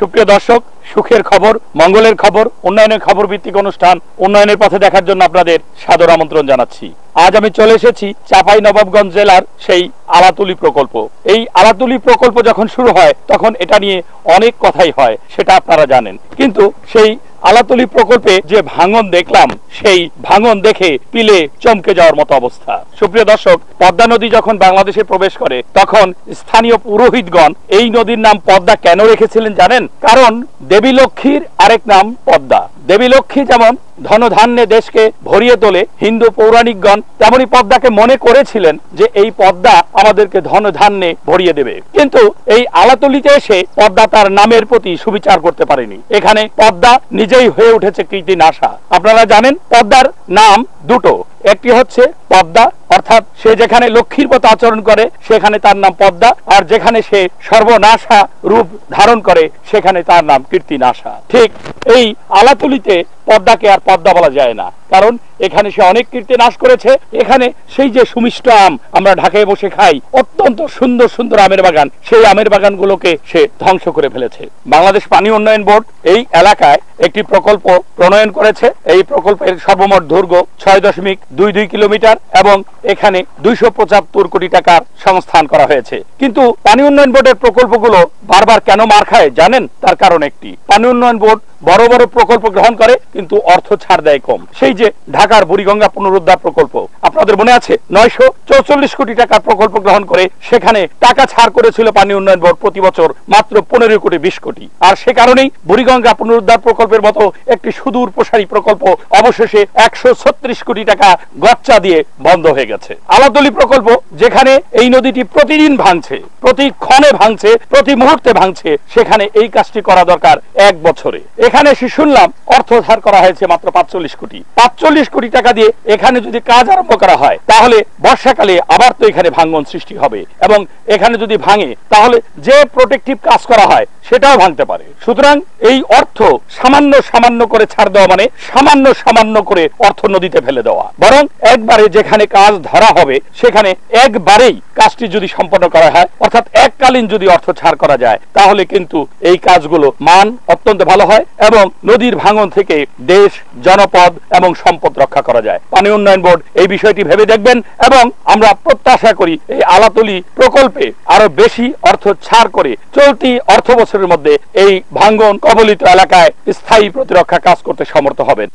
সুপ্রিয় দর্শক, সুখের খবর, মঙ্গলের খবর, উন্নয়নের খবর ভিত্তিক অনুষ্ঠান উন্নয়নের পথে দেখার জন্য আপনাদের সাদর আমন্ত্রণ জানাচ্ছি। আজ আমি চলে এসেছি চাঁপাইনবাবগঞ্জ জেলার সেই আলাতুলি প্রকল্প। এই আলাতুলি প্রকল্প যখন শুরু হয় তখন এটা নিয়ে অনেক কথাই হয়, সেটা আপনারা জানেন। কিন্তু সেই আলাতুলি প্রকল্পে যে ভাঙন দেখলাম, সেই ভাঙন দেখে পিলে চমকে যাওয়ার মতো অবস্থা। সুপ্রিয় দর্শক, পদ্মা নদী যখন বাংলাদেশে প্রবেশ করে তখন স্থানীয় পুরোহিতগণ এই নদীর নাম পদ্মা কেন রেখেছিলেন জানেন? কারণ দেবী লক্ষ্মীর আরেক নাম পদ্মা। দেবী লক্ষ্মী যেমন ধনধান্যে দেশকে ভরিয়ে তোলে, হিন্দু পৌরাণিকগণ তেমনি পদ্মাকে মনে করেছিলেন যে এই পদ্মা আমাদেরকে ধনধান্যে ভরিয়ে দেবে। কিন্তু এই আলাতুলিতে এসে পদ্মা তার নামের প্রতি সুবিচার করতে পারেনি। এখানে পদ্মা নিজেই হয়ে উঠেছে কীর্তিনাশা। আপনারা জানেন পদ্মার নাম দুটো, একটি হচ্ছে পদ্মা অর্থাৎ সে যেখানে লক্ষ্মীর মতো আচরণ করে সেখানে তার নাম পদ্মা, আর যেখানে সে সর্বনাশা রূপ ধারণ করে সেখানে তার নাম কীর্তিনাশা। ঠিক এই আলাতুলিতে পদ্মাকে আর পদ্মা বলা যায় না, কারণ এখানে সে অনেক কীর্তি নাশ করেছে। এখানে সেই যে সুমিষ্ট আম আমরা ঢাকায় বসে খাই, অত্যন্ত সুন্দর সুন্দর আমের বাগান, সেই আমের বাগানগুলোকে সে ধ্বংস করে ফেলেছে। বাংলাদেশ পানি উন্নয়ন বোর্ড এই এলাকায় একটি প্রকল্প প্রণয়ন করেছে। এই প্রকল্পের সর্বমোট দৈর্ঘ্য 6.22 কিলোমিটার এবং এখানে 275 কোটি টাকার সংস্থান করা হয়েছে। কিন্তু পানি উন্নয়ন বোর্ডের প্রকল্পগুলো বারবার কেন মার খায় জানেন? তার কারণ একটি, পানি উন্নয়ন বোর্ড বড় বড় প্রকল্প গ্রহণ করে কিন্তু অর্থ ছাড় দেয় কম। সেই যে ঢাকার বুড়িগঙ্গা পুনরুদ্ধার প্রকল্প, আপনাদের মনে আছে 944 কোটি টাকার প্রকল্প গ্রহণ করে সেখানে টাকা ছাড় করেছিল পানি উন্নয়ন বোর্ড প্রতি বছর মাত্র 15 কোটি 20 কোটি। আর সে কারণেই বুড়িগঙ্গা পুনরুদ্ধার প্রকল্পের মতো একটি সুদূর প্রসারী প্রকল্প অবশেষে 136 কোটি টাকা গচ্চা দিয়ে বন্ধ হয়ে গেছে। আলাতুলি প্রকল্প যেখানে এই নদীটি প্রতিদিন ভাঙছে, প্রতি ক্ষণে ভাঙছে, প্রতি মুহূর্তে ভাঙছে, সেখানে এই কাজটি করা দরকার 1 বছরে। এখানে এসে শুনলাম অর্থ ধার করা হয়েছে মাত্র 45 কোটি। 45 কোটি টাকা দিয়ে এখানে যদি কাজ আরম্ভ করা হয় তাহলে বর্ষাকালে আবার তো এখানে ভাঙন সৃষ্টি হবে, এবং এখানে যদি ভাঙে তাহলে যে প্রোটেক্টিভ কাজ করা হয় সেটাও ভাঙতে পারে। সুতরাং এই অর্থ সামান্য সামান্য করে ছাড় দেওয়া মানে সামান্য সামান্য করে অর্থ নদীতে ফেলে দেওয়া। বরং একবারে যেখানে কাজ ধরা হবে সেখানে একবারেই কাজটি যদি সম্পন্ন করা হয়, অর্থাৎ এককালীন যদি অর্থ ছাড় করা যায়, তাহলে কিন্তু এই কাজগুলো মান অত্যন্ত ভালো হয় এবং নদীর ভাঙন থেকে দেশ, জনপদ এবং সম্পদ রক্ষা করা যায়। পানি উন্নয়ন বোর্ড এই বিষয়টি ভেবে দেখবেন এবং আমরা প্রত্যাশা করি এই আলাতুলি প্রকল্পে আরো বেশি অর্থ ছাড় করে চলতি অর্থ বছরের মধ্যে এই ভাঙন কবলিত এলাকায় স্থায়ী প্রতিরক্ষা কাজ করতে সমর্থ হবেন।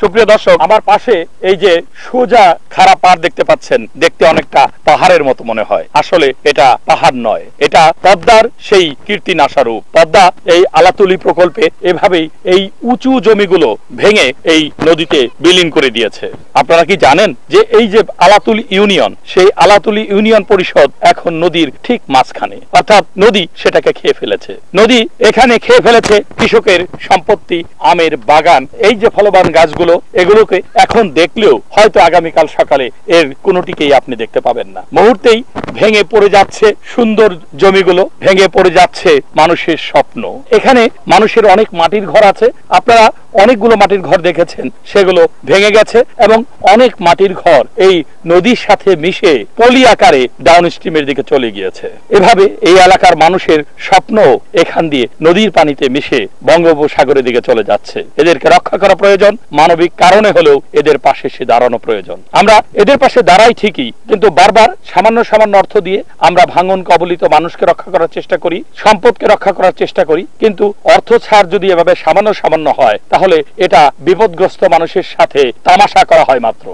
সুপ্রিয় দর্শক, আমার পাশে এই যে সোজা খাড়া পাড় দেখতে পাচ্ছেন, দেখতে অনেকটা পাহাড়ের মতো মনে হয়। আসলে এটা পাহাড় নয়, এটা পদ্মার সেই কীর্তিনাশা রূপ। পদ্মা এই আলাতুলি প্রকল্পে এভাবেই এই উঁচু জমিগুলো ভেঙে এই নদীতে বিলীন করে দিয়েছে। আপনারা কি জানেন যে এই যে আলাতুলি ইউনিয়ন, সেই আলাতুলি ইউনিয়ন পরিষদ এখন নদীর ঠিক মাঝখানে, অর্থাৎ নদী সেটাকে খেয়ে ফেলেছে। নদী এখানে খেয়ে ফেলেছে কৃষকের সম্পত্তি, আমের বাগান, এই যে ফলবান গাছগুলো, এগুলোকে এখন দেখলেও হয়তো আগামীকাল সকালে এর কোনোটিকেই আপনি দেখতে পাবেন না। মুহূর্তেই ভেঙে পড়ে যাচ্ছে সুন্দর জমিগুলো, ভেঙে পড়ে যাচ্ছে মানুষের স্বপ্ন। এখানে মানুষের অনেক মাটির ঘর আছে, আপনারা অনেকগুলো মাটির ঘর দেখেছেন, সেগুলো ভেঙে গেছে এবং অনেক মাটির ঘর এই নদীর সাথে মিশে পলি আকারে ডাউন স্ট্রিমের দিকে চলে গিয়েছে। এভাবে এই এলাকার মানুষের স্বপ্ন এখান দিয়ে নদীর পানিতে মিশে বঙ্গোপসাগরের দিকে চলে যাচ্ছে। এদেরকে রক্ষা করা প্রয়োজন, মানবিক কারণে হলেও এদের পাশে এসে দাঁড়ানো প্রয়োজন। আমরা এদের পাশে দাঁড়াই ঠিকই, কিন্তু বারবার সামান্য সামান্য অর্থ দিয়ে আমরা ভাঙন কবলিত মানুষকে রক্ষা করার চেষ্টা করি, সম্পদকে রক্ষা করার চেষ্টা করি, কিন্তু অর্থ ছাড় যদি এভাবে সামান্য সামান্য হয় তাহলে এটা বিপদগ্রস্ত মানুষের সাথে তামাশা করা হয় মাত্র।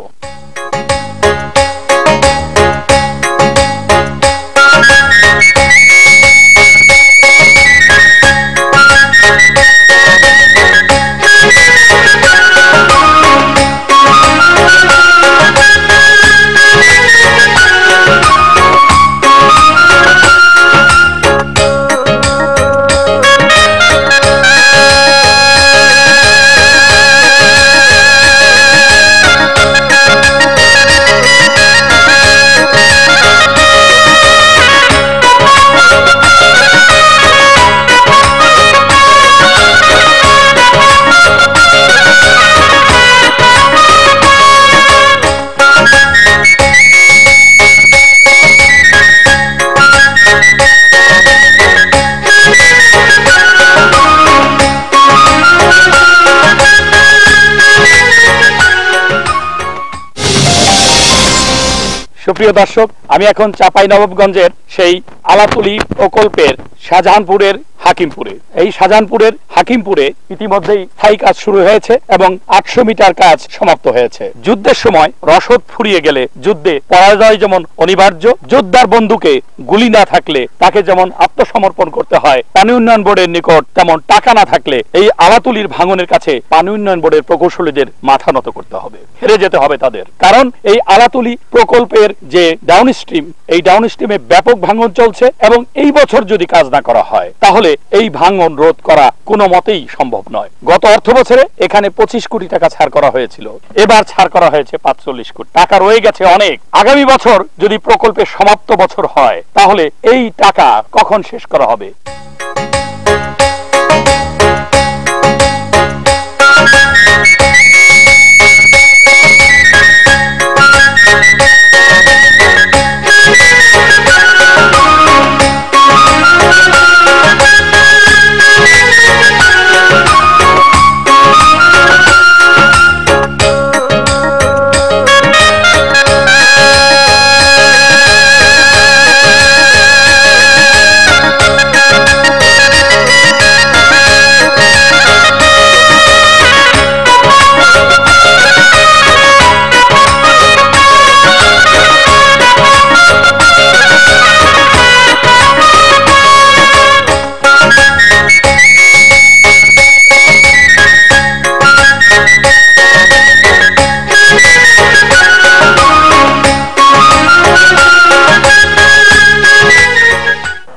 সুপ্রিয় দর্শক, আমি এখন চাঁপাইনবাবগঞ্জের সেই আলাতুলি প্রকল্পের শাহজাহানপুরের হাকিমপুরে। এই শাহজাহানপুরের হাকিমপুরে ইতিমধ্যেই স্থায়ী কাজ শুরু হয়েছে এবং 800 মিটার কাজ সমাপ্ত হয়েছে। যুদ্ধের সময় রসদ ফুরিয়ে গেলে যুদ্ধে পরাজয় যেমন অনিবার্য, যোদ্ধার বন্দুকে গুলি না থাকলে তাকে যেমন আত্মসমর্পণ করতে হয় পানি উন্নয়ন বোর্ডের নিকট, তেমন টাকা না থাকলে এই আলাতুলির ভাঙনের কাছে পানি উন্নয়ন বোর্ডের প্রকৌশলীদের মাথা নত করতে হবে, হেরে যেতে হবে তাদের। কারণ এই আলাতুলি প্রকল্পের যে ডাউনস্ট্রিম, এই ডাউনস্ট্রিমে ব্যাপক ভাঙন চলছে এবং এই বছর যদি কাজ না করা হয় তাহলে এই ভাঙন রোধ করা কোনো মতেই সম্ভব নয়। গত অর্থ বছরে এখানে 25 কোটি টাকা ছাড় করা হয়েছিল, এবার ছাড় করা হয়েছে 45 কোটি টাকা, রয়ে গেছে অনেক। আগামী বছর যদি প্রকল্পের সমাপ্ত বছর হয় তাহলে এই টাকা কখন শেষ করা হবে?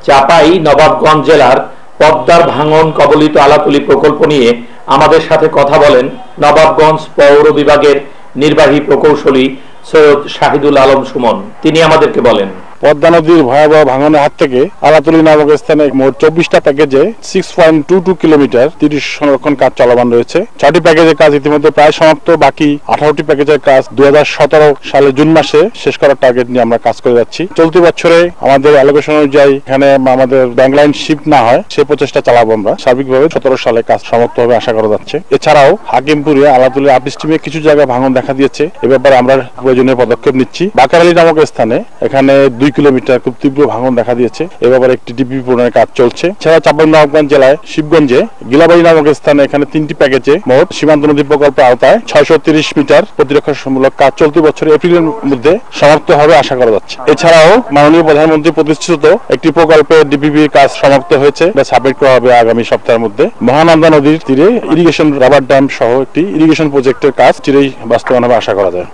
চাঁপাইনবাবগঞ্জ জেলার পদ্মার ভাঙন কবলিত আলাতুলি প্রকল্প নিয়ে আমাদের সাথে কথা বলেন নবাবগঞ্জ পৌর বিভাগের নির্বাহী প্রকৌশলী সৈয়দ শাহিদুল আলম সুমন। তিনি আমাদেরকে বলেন, পদ্মা নদীর ভয়াবহ ভাঙনের হাত থেকে আলাতুলি নামক স্থানে মোট 24টা প্যাকেজে 6.22 কিলোমিটার 30 সংরক্ষণ কাজ চলমান রয়েছে। 6টি প্যাকেজের কাজ ইতিমধ্যে প্রায় সমাপ্ত, বাকি 18টি প্যাকেজের কাজ 2017 সালের জুন মাসে শেষ করার টার্গেট নিয়ে আমরা কাজ করে যাচ্ছি। চলতি বছরে আমাদের অ্যালোকেশন অনুযায়ী এখানে আমাদের ব্যাংকলাইন শিফট না হয় সে প্রচেষ্টা চালাবো আমরা। সার্বিকভাবে 17 সালে কাজ সমাপ্ত হবে আশা করা যাচ্ছে। এছাড়াও হাকিমপুরে আলাতুলি আপস্ট্রিমে কিছু জায়গায় ভাঙন দেখা দিয়েছে, এ ব্যাপারে আমরা প্রয়োজনীয় পদক্ষেপ নিচ্ছি। বাকারালী নামক স্থানে এখানে 2 কিলোমিটার খুব তীব্র ভাঙন দেখা দিয়েছে, এ ব্যাপারে একটি ডিপি পূরণের কাজ চলছে। এছাড়া চাঁপাইনবাবগঞ্জ জেলায় শিবগঞ্জে গিলাবাড়ি নামক স্থানে এখানে 3টি প্যাকেজে মোট সীমান্ত নদী প্রকল্পের আওতায় 630 মিটার প্রতিরক্ষামূলক কাজ চলতি বছর এপ্রিলের মধ্যে সমাপ্ত হবে আশা করা যাচ্ছে। এছাড়াও মাননীয় প্রধানমন্ত্রী প্রতিষ্ঠিত একটি প্রকল্পে ডিপিপির কাজ সমাপ্ত হয়েছে, সাবমিট করা হবে আগামী সপ্তাহের মধ্যে। মহানন্দা নদীর তীরে ইরিগেশন রাবার ড্যাম সহ একটি ইরিগেশন প্রজেক্টের কাজ চিরেই বাস্তবায়ন হবে আশা করা যায়।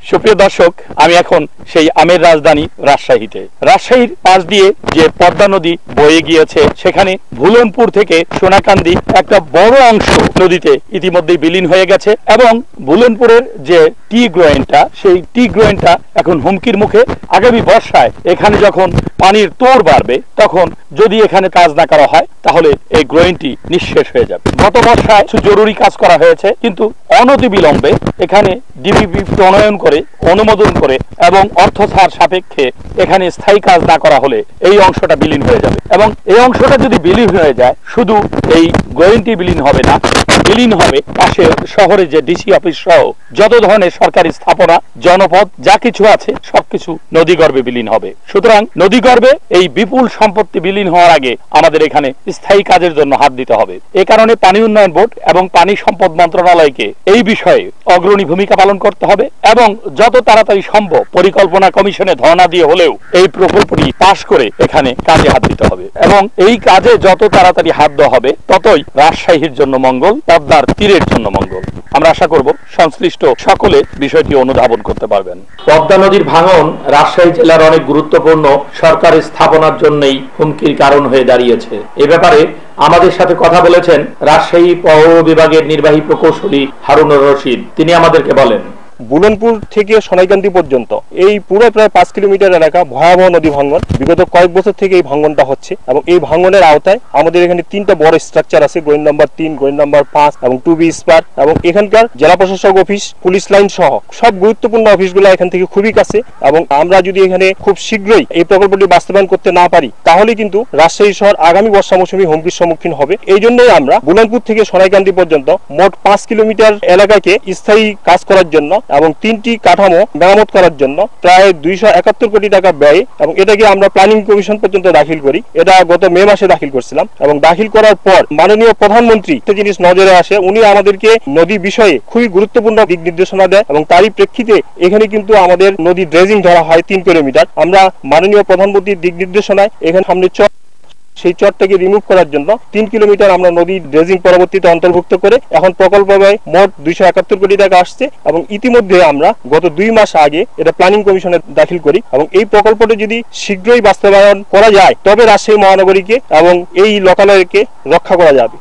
সুপ্রিয় দর্শক, আমি এখন সেই আমের রাজধানী রাজশাহীতে। রাজশাহীর পাশ দিয়ে যে পদ্মা নদী বয়ে গিয়েছে সেখানে ভুলনপুর থেকে সোনাকান্দি একটা বড় অংশ নদীতে ইতিমধ্যে বিলীন হয়ে গেছে এবং ভুলনপুরের যে টি গ্রোয়েনটা, সেই টি গ্রোয়েনটা এখন হুমকির মুখে। আগামী বর্ষায় এখানে যখন পানির তোর বাড়বে তখন যদি এখানে কাজ না করা হয় তাহলে এই গ্রোয়েনটি নিঃশেষ হয়ে যাবে। গত বর্ষায় জরুরি কাজ করা হয়েছে, কিন্তু অনতিবিলম্বে এখানে ডিপিপি প্রণয়ন করে অনুমোদন করে এবং অর্থ ছাড় সাপেক্ষে এখানে স্থায়ী কাজ না করা হলে এই অংশটা বিলীন হয়ে যাবে। এবং এই অংশটা যদি বিলীন হয়ে যায়, শুধু এই গোয়েন্টি বিলীন হবে না, বিলীন হবে পাশে শহরে যে ডিসি অফিস সহ যত ধরনের সরকারি স্থাপনা, জনপদ যা কিছু আছে সবকিছু নদীগর্ভে বিলীন হবে। সুতরাং নদীগর্ভে এই বিপুল সম্পত্তি বিলীন হওয়ার আগে আমাদের এখানে স্থায়ী কাজের জন্য হাত দিতে হবে। এ কারণে পানি উন্নয়ন বোর্ড এবং পানি সম্পদ মন্ত্রণালয়কে এই বিষয়ে অগ্রণী ভূমিকা পালন করতে হবে এবং যত তাড়াতাড়ি সম্ভব পরিকল্পনা কমিশনে ধর্ণা দিয়ে হলেও এই প্রকল্পটি পাশ করে এখানে কাজে হাত দিতে হবে। এবং এই কাজে যত তাড়াতাড়ি হাত দেওয়া হবে ততই রাজশাহীর জন্য মঙ্গল, পদ্মার তীরের জন্য মঙ্গল। আমরা আশা করব সংশ্লিষ্ট সকলে বিষয়টি অনুধাবন করতে পারবেন। পদ্মা নদীর ভাঙন রাজশাহী জেলার অনেক গুরুত্বপূর্ণ সরকারি স্থাপনার জন্যই হুমকির কারণ হয়ে দাঁড়িয়েছে। এ ব্যাপারে আমাদের সাথে কথা বলেছেন রাজশাহী পৌর বিভাগের নির্বাহী প্রকৌশলী হারুনুর রশিদ। তিনি আমাদেরকে বলেন, বুলনপুর থেকে সোনাইকান্দি পর্যন্ত এই পুরো প্রায় 5 কিলোমিটার এলাকা ভয়াবহ নদী ভাঙ্গন। বিগত কয়েক বছর থেকে এই ভাঙ্গনটা হচ্ছে এবং এই ভাঙ্গনের আওতায় আমাদের এখানে 3টা বড় স্ট্রাকচার আছে, গোয়েন নাম্বার 3, গোয়েন নাম্বার 5 এবং 2B স্পার, এবং এখানকার জেলা প্রশাসক অফিস, পুলিশ লাইন সহ সব গুরুত্বপূর্ণ অফিসগুলো এখান থেকে খুবই কাছে। এবং আমরা যদি এখানে খুব শীঘ্রই এই প্রকল্পটি বাস্তবায়ন করতে না পারি তাহলে কিন্তু রাজশাহী শহর আগামী বর্ষা মৌসুমে হুমকির সম্মুখীন হবে। এই জন্যই আমরা বুলনপুর থেকে সোনাইকান্দি পর্যন্ত মোট 5 কিলোমিটার এলাকাকে স্থায়ী কাজ করার জন্য এবং 3টি কাঠামো মেরামত করার জন্য প্রায় 271 কোটি টাকা ব্যয়, এবং এটাকে আমরা প্ল্যানিং কমিশন পর্যন্ত দাখিল করি। এটা গত মে মাসে দাখিল করছিলাম এবং দাখিল করার পর মাননীয় প্রধানমন্ত্রী একটা জিনিস নজরে আসে, উনি আমাদেরকে নদী বিষয়ে খুবই গুরুত্বপূর্ণ দিক নির্দেশনা দেয় এবং তারই প্রেক্ষিতে এখানে কিন্তু আমাদের নদী ড্রেজিং ধরা হয় 3 কিলোমিটার। আমরা মাননীয় প্রধানমন্ত্রীর দিক নির্দেশনায় এখানে সামনে সেই চরটাকে রিমুভ করার জন্য 3 কিলোমিটার আমরা নদী ড্রেজিং পরবর্তীতে অন্তর্ভুক্ত করে এখন প্রকল্প ব্যয় মোট 271 কোটি টাকা আসছে। এবং ইতিমধ্যে আমরা গত 2 মাস আগে এটা প্ল্যানিং কমিশনে দাখিল করি এবং এই প্রকল্পটি যদি শীঘ্রই বাস্তবায়ন করা যায় তবে রাজশাহী মহানগরীকে এবং এই লোকালয়কে রক্ষা করা যাবে।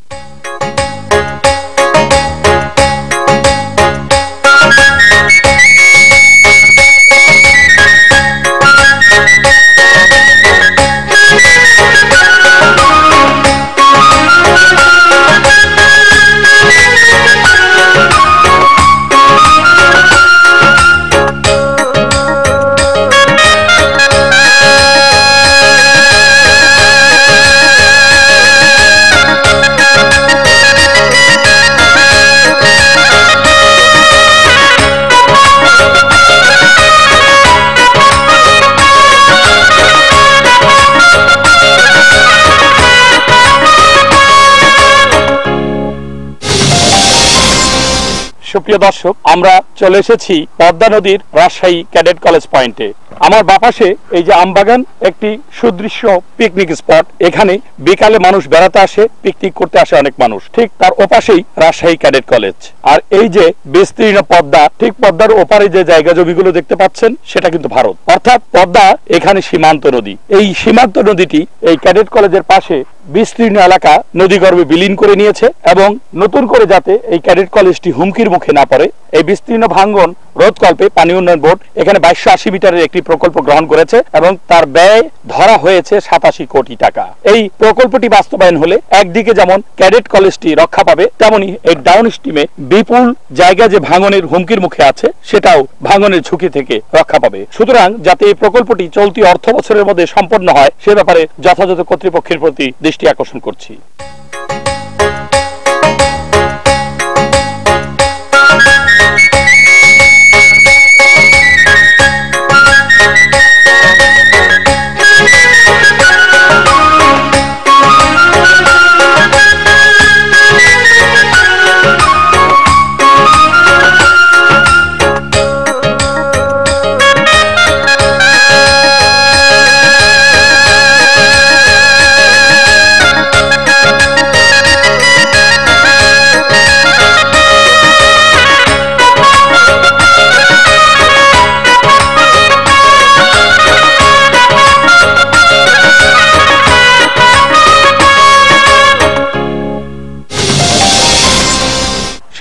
সুপ্রিয় দর্শক, আমরা চলে এসেছি পদ্মা নদীর রাজশাহী ক্যাডেট কলেজ পয়েন্টে। আমার বাপাশে এই যে আমবাগান, একটি সুদৃশ্য পিকনিক স্পট। এখানে বিকালে মানুষ বেড়াতে আসে, পিকনিক করতে আসে অনেক মানুষ। ঠিক তার ওপাশেই রাজশাহী ক্যাডেট কলেজ। আর এই যে বিস্তীর্ণ পদ্মা, ঠিক পদ্মার ওপারে যে জায়গা জমিগুলো দেখতে পাচ্ছেন সেটা কিন্তু ভারত, অর্থাৎ পদ্মা এখানে সীমান্ত নদী। এই সীমান্ত নদীটি এই ক্যাডেট কলেজের পাশে বিস্তীর্ণ এলাকা নদীগর্ভে বিলীন করে নিয়েছে এবং নতুন করে যাতে এই ক্যাডেট কলেজটি হুমকির মুখে না পড়ে এই বিস্তীর্ণ ভাঙ্গন রোধকল্পে পানি উন্নয়ন বোর্ড এখানে 2280 মিটারের একটি প্রকল্প গ্রহণ করেছে এবং তার ব্যয় ধরা হয়েছে 87 কোটি টাকা। এই প্রকল্পটি বাস্তবায়ন হলে একদিকে যেমন ক্যাডেট কলেজটি রক্ষা পাবে, তেমনি এই ডাউন স্ট্রিমে বিপুল জায়গা যে ভাঙনের হুমকির মুখে আছে সেটাও ভাঙনের ঝুঁকি থেকে রক্ষা পাবে। সুতরাং যাতে এই প্রকল্পটি চলতি অর্থ বছরের মধ্যে সম্পন্ন হয় সে ব্যাপারে যথাযথ কর্তৃপক্ষের প্রতি দৃষ্টি আকর্ষণ করছি।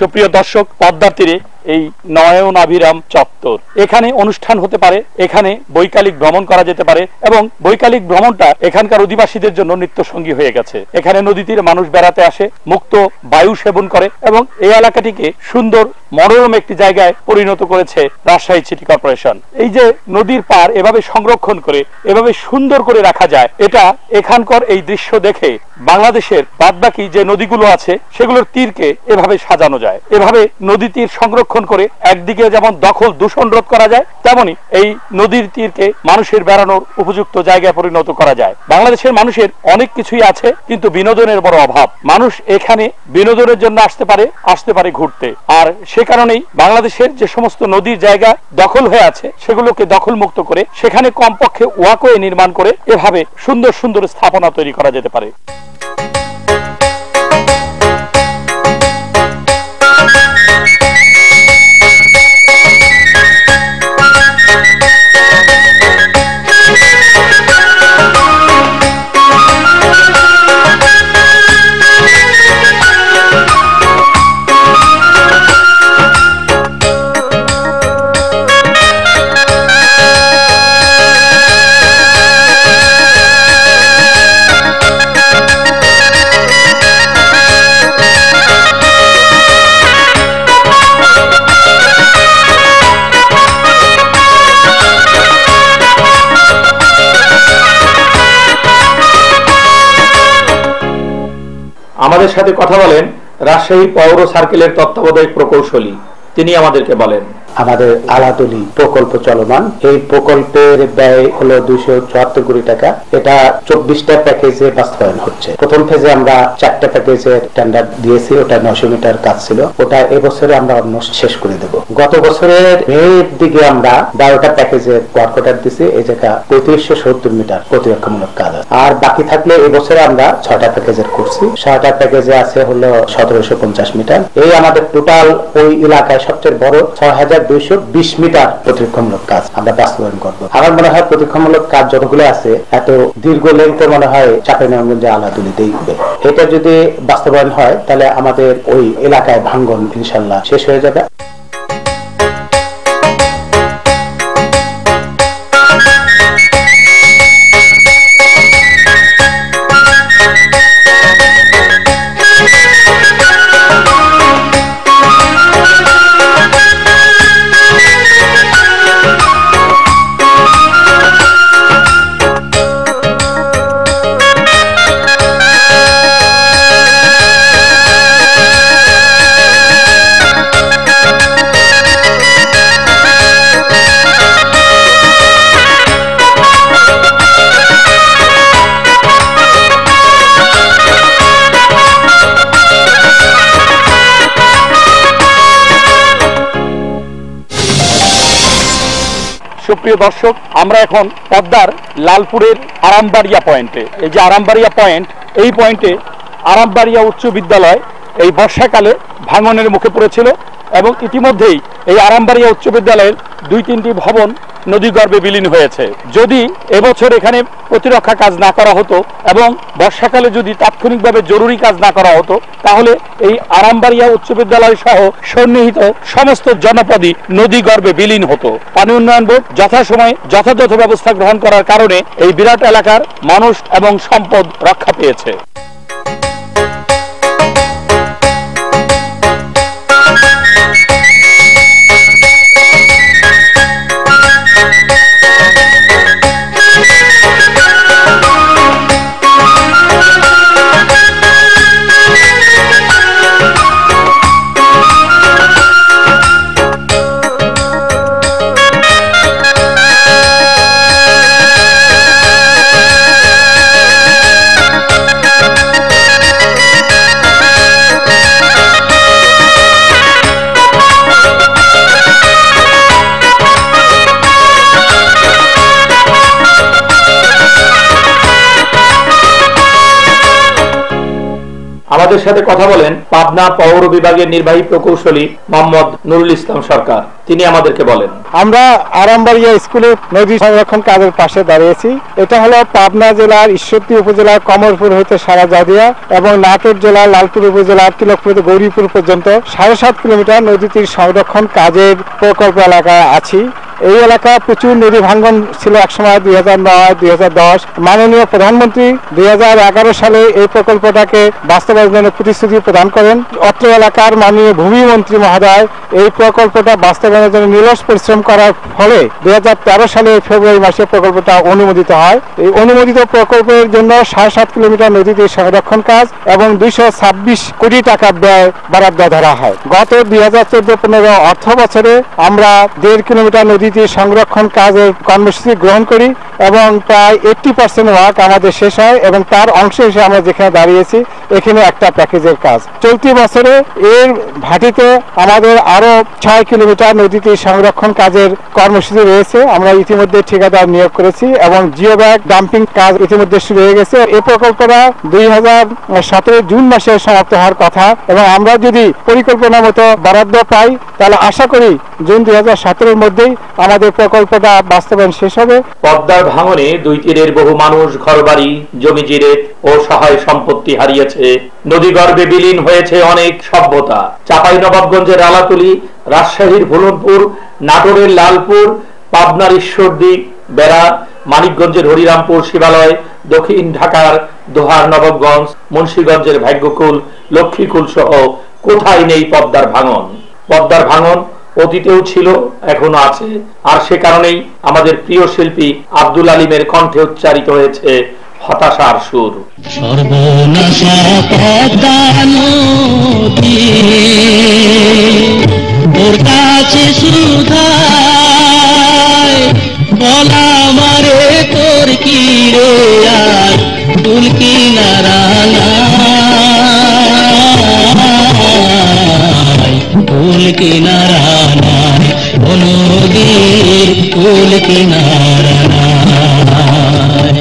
সুপ্রিয় দর্শক, পদ্মার তীরে এই নয়নাভিরাম চত্বর, এখানে অনুষ্ঠান হতে পারে, এখানে বৈকালিক ভ্রমণ করা যেতে পারে এবং বৈকালিক ভ্রমণটা এখানকার অধিবাসীদের জন্য নিত্য সঙ্গী হয়ে গেছে। এখানে নদী তীরে মানুষ বেড়াতে আসে, মুক্ত বায়ু সেবন করে এবং এই এলাকাটিকে সুন্দর মনোরম একটি জায়গায় পরিণত করেছে রাজশাহী সিটি কর্পোরেশন। এই যে নদীর পার এভাবে সংরক্ষণ করে এভাবে সুন্দর করে রাখা যায়, এটা এখানকার এই দৃশ্য দেখে বাংলাদেশের বাদবাকি যে নদীগুলো আছে সেগুলোর তীরকে এভাবে সাজানো যায়। এভাবে নদী তীর সংরক্ষণ করে একদিকে যেমন দখল দূষণ রোধ করা যায়, তেমনি এই নদীর তীরকে মানুষের বেড়ানোর উপযুক্ত জায়গায় পরিণত করা যায়। বাংলাদেশের মানুষের অনেক কিছুই আছে, কিন্তু বিনোদনের বড় অভাব। মানুষ এখানে বিনোদনের জন্য আসতে পারে ঘুরতে। আর সে কারণেই বাংলাদেশের যে সমস্ত নদীর জায়গা দখল হয়ে আছে সেগুলোকে দখল মুক্ত করে সেখানে কমপক্ষে ওয়াকওয়ে নির্মাণ করে এভাবে সুন্দর সুন্দর স্থাপনা তৈরি করা যেতে পারে। আমাদের সাথে কথা বলেন রাজশাহী পৌর সার্কেলের তত্ত্বাবধায়ক প্রকৌশলী, তিনি আমাদেরকে বলেন আমাদের আলাতুলি প্রকল্প চলমান। এই প্রকল্পের ব্যয় হলো 274 কোটি টাকা। এটা 24টা প্যাকেজে বাস্তবায়ন হচ্ছে। প্রথম ফেজে আমরা 4টা প্যাকেজের টেন্ডার দিয়েছি, ওটা 900 মিটার কাজ ছিল, ওটা এবছরে আমরা অলমোস্ট শেষ করে দেব। গত বছরের মের দিকে আমরা 12টা প্যাকেজের ওয়ার্ক অর্ডার দিছি, এই জায়গা 3570 মিটার প্রতিরক্ষামূলক কাজ আছে। আর বাকি থাকলে এবছরে আমরা 6টা প্যাকেজের করছি। 6টা প্যাকেজে আছে হলো 1750 মিটার। এই আমাদের টোটাল ওই এলাকায় সবচেয়ে বড় 6220 মিটার প্রতিরক্ষামূলক কাজ আমরা বাস্তবায়ন করবো। আমার মনে হয় প্রতিরক্ষামূলক কাজ যতগুলো আছে এত দীর্ঘ লেন্থে মনে হয় চাঁপাইনবাবগঞ্জে আলাতুলিতেই হবে। এটা যদি বাস্তবায়ন হয় তাহলে আমাদের ওই এলাকায় ভাঙ্গন ইনশাল্লাহ শেষ হয়ে যাবে। সুপ্রিয় দর্শক, আমরা এখন পদ্মার লালপুরের আরামবাড়িয়া পয়েন্টে। এই যে আরামবাড়িয়া পয়েন্ট, এই পয়েন্টে আরামবাড়িয়া উচ্চ বিদ্যালয় এই বর্ষাকালে ভাঙনের মুখে পড়েছিল এবং ইতিমধ্যেই এই আরামবাড়িয়া উচ্চ বিদ্যালয়ের 2-3টি ভবন নদীগর্ভে বিলীন হয়েছে। যদি এবছর এখানে প্রতিরক্ষা কাজ না করা হতো এবং বর্ষাকালে যদি তাৎক্ষণিকভাবে জরুরি কাজ না করা হতো, তাহলে এই আরামবাড়িয়া উচ্চ বিদ্যালয় সহ সন্নিহিত সমস্ত জনপদই নদীগর্ভে বিলীন হতো। পানি উন্নয়ন বোর্ড যথাসময়ে যথাযথ ব্যবস্থা গ্রহণ করার কারণে এই বিরাট এলাকার মানুষ এবং সম্পদ রক্ষা পেয়েছে। আমাদের সাথে কথা বলেন পাবনা পৌর বিভাগের নির্বাহী প্রকৌশলী মোহাম্মদ নুরুল ইসলাম সরকার। তিনি আমাদেরকে বলেন। আমরা আরামবাড়িয়া স্কুলের নদী সংরক্ষণ কাজের পাশে দাঁড়িয়েছি। এটা হলো পাবনা জেলার ঈশ্বরদী উপজেলার কমলপুর হইতে সারাজাদিয়া এবং নাটোর জেলার লালপুর উপজেলার তিলকপুর গৌরীপুর পর্যন্ত 7.5 কিলোমিটার নদীটির সংরক্ষণ কাজের প্রকল্প এলাকায় আছি। এই এলাকা প্রচুর নদী ভাঙ্গন ছিল একসময় 2009-2010। মাননীয় প্রধানমন্ত্রী 2011 সালে এই প্রকল্পটাকে বাস্তবায়নের প্রতিশ্রুতি প্রদান করেন। অত্র এলাকার মাননীয় ভূমিমন্ত্রী মহোদয় এই প্রকল্পটা বাস্তবায়নের জন্য নিরলস পরিশ্রম করার ফলে 2013 সালে ফেব্রুয়ারি মাসে প্রকল্পটা অনুমোদিত হয়। এই অনুমোদিত প্রকল্পের জন্য 7.5 কিলোমিটার নদীতে সংরক্ষণ কাজ এবং 226 কোটি টাকা ব্যয় বরাদ্দ ধরা হয়। গত 2014-15 অর্থ বছরে আমরা 1.5 কিলোমিটার নদীতে সংরক্ষণ কাজের কর্মসূচি গ্রহণ করি এবং প্রায় 80% ওয়ার্ক আমাদের শেষ হয় এবং তার অংশ হিসেবে আমরা যেখানে দাঁড়িয়েছি এখানে একটা প্যাকেজের কাজ চলতি বছরে এর ভাটিতে আমাদের আরো 6 কিলোমিটার নদীতে সংরক্ষণ কাজের কর্মসূচি রয়েছে। আমরা ইতিমধ্যে ঠিকাদার নিয়োগ করেছি এবং জিও ব্যাগ ডাম্পিং কাজ ইতিমধ্যে শুরু হয়ে গেছে। এই প্রকল্পটা 2017 জুন মাসে সমাপ্ত হওয়ার কথা এবং আমরা যদি পরিকল্পনা মতো বরাদ্দ পাই তাহলে আশা করি জুন 2017-এর মধ্যেই আমাদের প্রকল্পটা বাস্তবায়ন শেষ হবে। পদ্মার ভাঙনে দুই তীরের বহু মানুষ ঘরবাড়ি জমি জিরে ও সহায় সম্পত্তি হারিয়েছে। নদীগর্ভে বিলীন হয়েছে অনেক সভ্যতা। চাঁপাইনবাবগঞ্জের আলাতুলি, রাজশাহীর ভুলনপুর, নাটোরের লালপুর, পাবনার ঈশ্বরদী বেড়া, মানিকগঞ্জের হরিরামপুর শিবালয়, দক্ষিণ ঢাকার দোহার নবাবগঞ্জ, মুন্সিগঞ্জের ভাগ্যকুল, লক্ষ্মীকুল সহ কোথায় নেই পদ্মার ভাঙন। পদ্মার ভাঙন অতীতেও ছিল, এখনো আছে। আর সে কারণেই আমাদের প্রিয় শিল্পী আব্দুল আলিমের কণ্ঠে উচ্চারিত হয়েছে হতাশার সুর। সর্বনাশা পদ্মা নদী তোর কাছে সুধায় বলা মারে তোর কি রে আর ফুল কিনারা ফুল কিনারা নাই ও নদীর ফুল কিনারা নাই।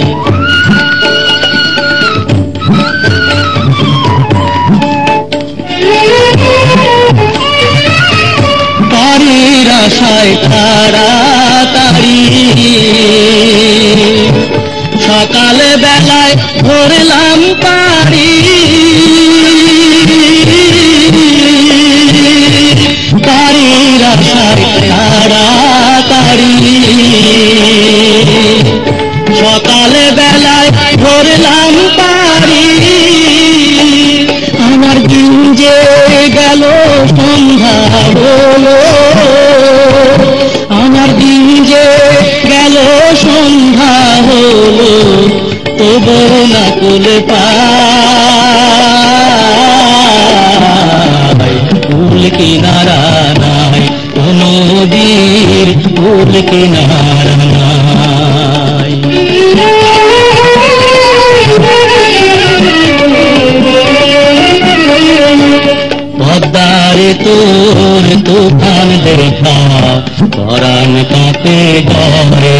তারির আশায় তাড়াতাড়ি সকালে বেলায় ধরলাম পারি তারির আশায় তাড়াতাড়ি সকালে বেলায় ধরলাম পারি আমার দিন যে গেল সন্ধ্যা হলো আমার দিন যে গেল সন্ধ্যা হলো তবু না কুলে পাই ফুল কিনারা নাই ও নদীর ফুল কিনারা নাই। পদ্মারে তোর তুফান দেখা পরাণ কাঁপে ঘরে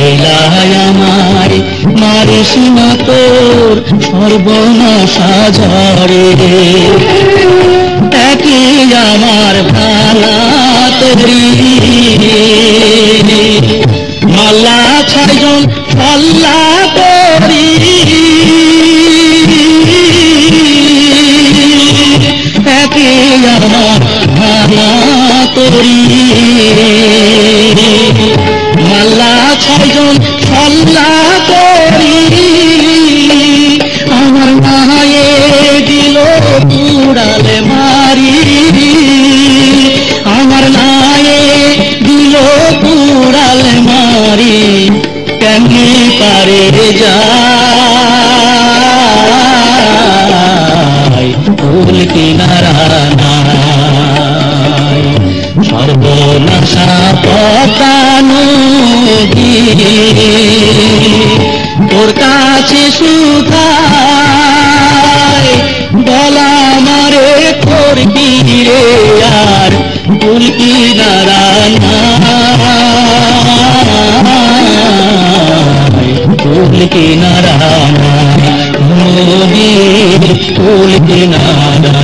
এলাই আমার মারিস না তোর সর্বনাশা ঝরে একই আমার ভালা তোরি মাল্লা 6 জন পাল্লা করি আমার ভালা তোরি মাল্লা 6 জন পাল্লা করি আমার মায়ে দিল পুড়ালে মারি আমার মায়ে দিল পুড়ালে মারি কেমনি পারে যা ফুল কিনারা নাই সর্বনাশা পদ্মা নদী তোর কাছে সুধায় বলা মারে তোর কি রে আর ফুল কিনারা নাই ফুল কিনারা নাই নদীর ফুল কিনারা।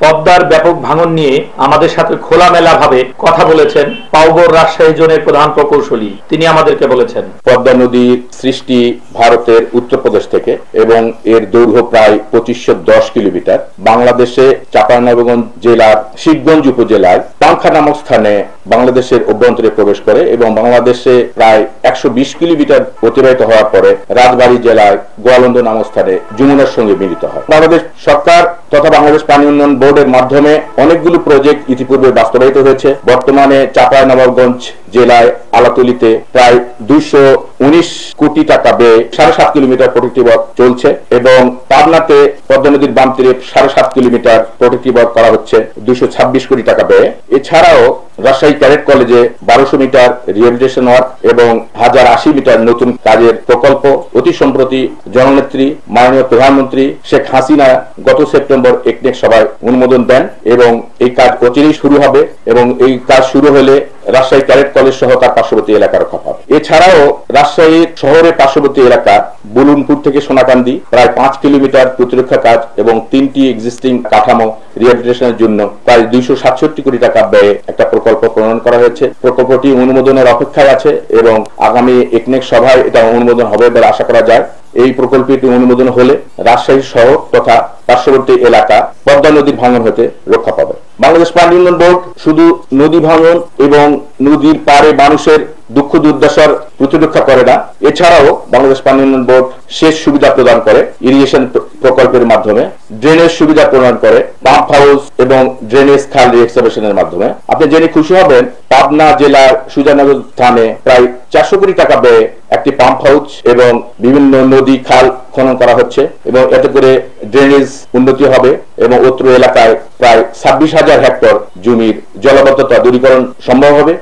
পদ্মার ব্যাপক ভাঙন নিয়ে আমাদের সাথে খোলামেলা ভাবে কথা বলেছেন পাউগড় রাজশাহী জোনের প্রধান প্রকৌশলী। তিনি আমাদেরকে বলেছেন, পদ্মা নদীর সৃষ্টি ভারতের উত্তরপ্রদেশ থেকে এবং এর দৈর্ঘ্য প্রায় 2510 কিলোমিটার। বাংলাদেশে চাঁপাইনবাবগঞ্জ জেলার শিবগঞ্জ উপজেলায় পাংখা নামক স্থানে বাংলাদেশের অভ্যন্তরে প্রবেশ করে এবং বাংলাদেশে প্রায় 120 কিলোমিটার অতিবাহিত হওয়ার পরে রাজবাড়ী জেলায় গোয়ালন্দ নামক স্থানে যমুনার সঙ্গে মিলিত হয়। বাংলাদেশ সরকার তথা বাংলাদেশ পানি উন্নয়ন বোর্ডের মাধ্যমে অনেকগুলো প্রজেক্ট ইতিপূর্বে বাস্তবায়িত হয়েছে। বর্তমানে চাঁপাইনবাবগঞ্জ জেলায় আলাতুলিতে প্রায় 219 কোটি টাকা ব্যয়ে 7.5 কিলোমিটার প্রোটেক্টিভ ওয়ার্ক চলছে এবং পাবনাতে পদ্মা নদীর বাম তীরে 7.5 কিলোমিটার প্রোটেক্টিভ ওয়ার্ক করা হচ্ছে 226 কোটি টাকা ব্যয়ে। এছাড়াও রাজশাহী ক্যাডেট কলেজে 1200 মিটার রিহ্যাবিলিটেশন ওয়ার্ক এবং 1080 মিটার নতুন কাজের প্রকল্প অতি সম্প্রতি জননেত্রী মাননীয় প্রধানমন্ত্রী শেখ হাসিনা গত সেপ্টেম্বর একনেক সভায় অনুমোদন দেন এবং এই কাজ অচিরেই শুরু হবে এবং এই কাজ শুরু হলে রাজশাহী ক্যাডেট কলেজ সহ তার পার্শ্ববর্তী এলাকা রক্ষা পাবে। এছাড়াও রাজশাহী শহরের পার্শ্ববর্তী এলাকা বুলুনপুর থেকে সোনাকান্দি প্রায় 5 কিলোমিটার প্রতিরক্ষা কাজ এবং 3টি এক্সিস্টিং কাঠামো রিহ্যাবিলিটেশনের জন্য প্রায় 267 কোটি টাকা ব্যয়ে একটা প্রকল্প প্রণয়ন করা হয়েছে। প্রকল্পটি অনুমোদনের অপেক্ষায় আছে এবং আগামী একনেক সভায় এটা অনুমোদন হবে বলে আশা করা যায়। এই প্রকল্পটি অনুমোদন হলে রাজশাহী শহর তথা পার্শ্ববর্তী এলাকা পদ্মা নদীর ভাঙন হতে রক্ষা পাবে। বাংলাদেশ পানি উন্নয়ন বোর্ড শুধু নদী ভাঙন এবং নদীর পাড়ে মানুষের দুঃখ দুর্দশার প্রতিরক্ষা করে না, এছাড়াও বাংলাদেশ পানি উন্নয়ন বোর্ড সেচ সুবিধা প্রদান করে ইরিগেশন প্রকল্পের মাধ্যমে, ড্রেনেজ সুবিধা প্রদান করে পাম্প হাউস এবং ড্রেনেজ খাল রিএক্সকাভেশনের মাধ্যমে। আপনি জেনে খুশি হবেন পাবনা জেলার সুজানগর স্থানে প্রায় 400 কোটি টাকা ব্যয়ে একটি পাম্প হাউস এবং বিভিন্ন নদী খাল খনন করা হচ্ছে এবং এতে করে ড্রেনেজ উন্নতি হবে এবং অত্র এলাকায় প্রায় 26,000 হেক্টর জমির জলাবদ্ধতা দূরীকরণ সম্ভব হবে।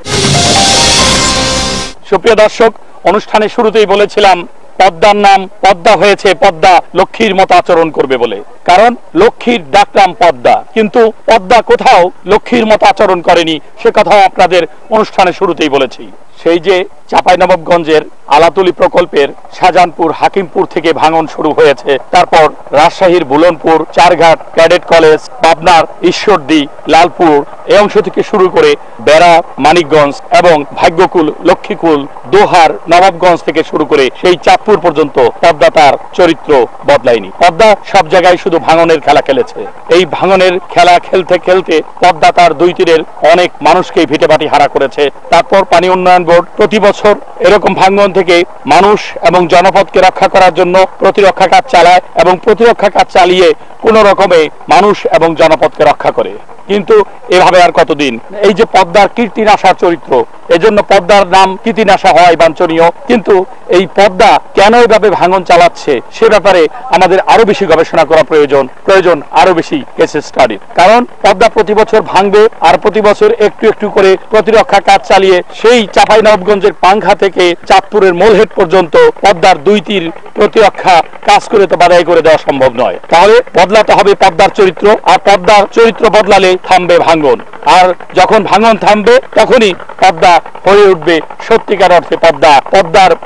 সুপ্রিয় দর্শক, অনুষ্ঠানের শুরুতেই বলেছিলাম পদ্মার নাম পদ্মা হয়েছে পদ্মা লক্ষ্মীর মতো আচরণ করবে বলে, কারণ লক্ষ্মীর ডাকনাম পদ্মা, কিন্তু পদ্মা কোথাও লক্ষ্মীর মতো আচরণ করেনি, সে কথাও আপনাদের অনুষ্ঠানের শুরুতেই বলেছি। সেই যে চাঁপাইনবাবগঞ্জের আলাতুলি প্রকল্পের শাহজাহানপুর হাকিমপুর থেকে ভাঙন শুরু হয়েছে, তারপর রাজশাহীর বুলনপুর, চারঘাট, ক্যাডেট কলেজ, পাবনার ঈশ্বরদী, লালপুর এই অংশ থেকে শুরু করে বেড়া, মানিকগঞ্জ এবং ভাগ্যকুল, লক্ষ্মীকুল, দোহার, নবাবগঞ্জ থেকে শুরু করে সেই চাঁদপুর পর্যন্ত পদ্মা তার চরিত্র বদলায়নি। পদ্মা সব জায়গায় শুধু ভাঙনের খেলা খেলেছে। এই ভাঙনের খেলা খেলতে খেলতে পদ্মা তার দুই তীরের অনেক মানুষকে ভিটেমাটি হারা করেছে। তারপর পানি উন্নয়ন বোর্ড প্রতি বছর এরকম ভাঙন থেকে মানুষ এবং জনপদকে রক্ষা করার জন্য প্রতিরক্ষা কাজ চালায় এবং প্রতিরক্ষা কাজ চালিয়ে কোনো রকমে মানুষ এবং জনপদকে রক্ষা করে। কিন্তু এভাবে আর কতদিন? এই যে পদ্মার কীর্তিনাশার চরিত্র, এজন্য পদ্মার নাম কীর্তিনাশা হয় বাঞ্ছনীয়, কিন্তু এই পদ্মা কেন এভাবে ভাঙন চালাচ্ছে সে ব্যাপারে আমাদের আরো বেশি গবেষণা করা প্রয়োজন আরো বেশি কেস স্টাডির। কারণ পদ্মা প্রতি বছর ভাঙবে আর প্রতি বছর একটু একটু করে প্রতিরক্ষা কাজ চালিয়ে সেই চাঁপাইনবাবগঞ্জের পাংখা থেকে চাঁদপুরের মোলহেড পর্যন্ত পদ্মার দুই তীর প্রতিরক্ষা কাজ করে তো বাধাই করে দেওয়া সম্ভব নয়। তাহলে বদলাতে হবে পদ্মার চরিত্র, আর পদ্মার চরিত্র বদলালে থামবে ভাঙন, আর যখন ভাঙন থামবে তখনই পদ্মা হয়ে উঠবে সত্যিকার অর্থে পদ্মা।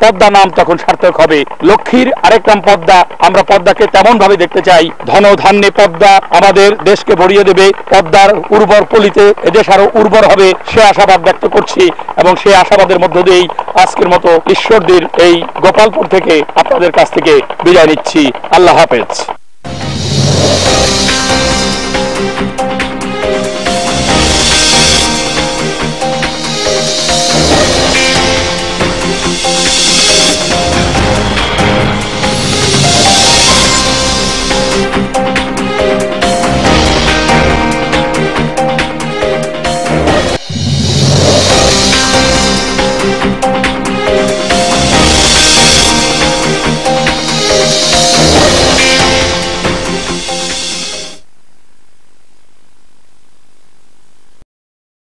পদ্মা নাম তখন সার্থক হবে। লক্ষ্মীর আরেক নাম পদ্মা। আমরা পদ্মাকে তেমন ভাবে দেখতে চাই, ধন ধান্যে পদ্মা আমাদের দেশকে ভরিয়ে দেবে, পদ্মার উর্বর পলিতে এদেশ আরো উর্বর হবে, সে আশাবাদ ব্যক্ত করছি এবং সেই আশাবাদের মধ্য দিয়েই আজকের মতো ঈশ্বরদীর এই গোপালপুর থেকে আপনাদের কাছ থেকে বিদায় নিচ্ছি। আল্লাহ হাফেজ।